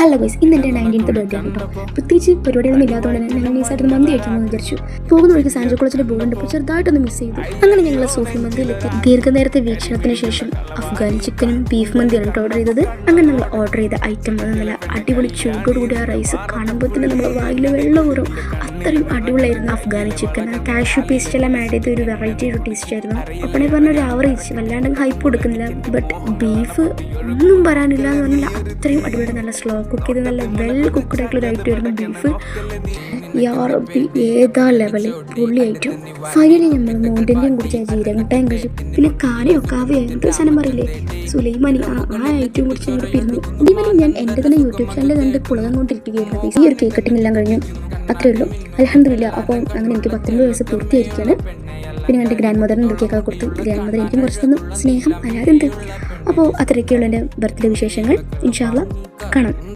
Hello guys, ഇന്ന് എൻ്റെ 19th birthday ആണ് കേട്ടോ. പ്രത്യേകിച്ച് പരിപാടികളൊന്നും ഇല്ലാത്തതുകൊണ്ട് തന്നെ ഞങ്ങൾ നൈസായിട്ട് മന്തി കഴിക്കാമെന്ന് വിചാരിച്ചു. പോകുന്ന വഴിക്ക് സാൻജോ കോളേജിൻ്റെ ബോർഡ് കണ്ടപ്പോൾ ചെറുതായിട്ടൊന്ന് മിസ് ചെയ്തു. അങ്ങനെ ഞങ്ങൾ സൂഫി മന്തിയിലെത്തി. ദീർഘനേരത്തെ വീക്ഷണത്തിന് ശേഷം അഫ്ഗാനി ചിക്കനും ബീഫ് മന്തിയാണ് കേട്ടോ ഓർഡർ ചെയ്തത്. അങ്ങനെ നമ്മൾ ഓർഡർ ചെയ്ത ഐറ്റം നല്ല അടിപൊളി ചൂടോടുകൂടി ആ റൈസ് കാണുമ്പോൾ തന്നെ നമ്മുടെ വായിൽ വെള്ളം ഊറും. അത്രയും അടിപൊളിയായിരുന്നു അഫ്ഗാനി ചിക്കൻ. ആ കാഷ്യൂ പേസ്റ്റ് എല്ലാം ആഡ് ചെയ്ത ഒരു വെറൈറ്റി ഒരു ടേസ്റ്റ് ആയിരുന്നു. അപ്പണേ പറഞ്ഞ ഒരു ആവറേജ്, വല്ലാണ്ട് ഹൈപ്പ് കൊടുക്കുന്നില്ല. ബട്ട് ബീഫ് ഒന്നും പറയാനില്ല എന്ന് പറഞ്ഞാൽ അത്രയും അടിപൊളി, നല്ല സ്ലോ കുക്ക് ചെയ്ത് നല്ല വെൽ കുക്ക്ഡ് ആയിട്ടുള്ള ഒരു ഐറ്റം ആയിരുന്നു ബീഫ്. യാറബി ഏതാ ലെവല് പൊള്ളി ഐറ്റം. ഫൈനലി നമ്മൾ മൗണ്ടൻ്റെയും കുടിച്ച ജീരകട്ടായും കഴിച്ചു. പിന്നെ കാനയോ കാവയോ എന്തൊരു സാധനം പറയില്ലേ, സുലൈമാനി, ആ ഐറ്റവും കുറിച്ച് ഞങ്ങൾ പിരിഞ്ഞു. ഇതുവരെ ഞാൻ എൻ്റെ തന്നെ യൂട്യൂബ് ചാനലിൽ കണ്ട് പുളകം കൊണ്ടിരിക്കുകയായിരുന്നു. ഈ ഒരു കേക്ക് കട്ടിങ് എല്ലാം കഴിഞ്ഞു, അത്രയേ ഉള്ളൂ. അൽഹംദുലില്ലാ. അപ്പോൾ അങ്ങനെ എനിക്ക് 19 വയസ്സ് പൂർത്തിയായിരിക്കുകയാണ്. പിന്നെ എൻ്റെ ഗ്രാൻഡ് മദറിന് കേക്കൊക്കെ കൊടുത്തു. ഗ്രാൻഡ് മദർ എനിക്കും കുറച്ച് തന്നു സ്നേഹം, അല്ലാതെ എന്ത്. അപ്പോൾ അത്രയൊക്കെയുള്ള എൻ്റെ ബർത്ത്ഡേ വിശേഷങ്ങൾ. ഇൻഷാ അല്ലാഹ് കാണാം.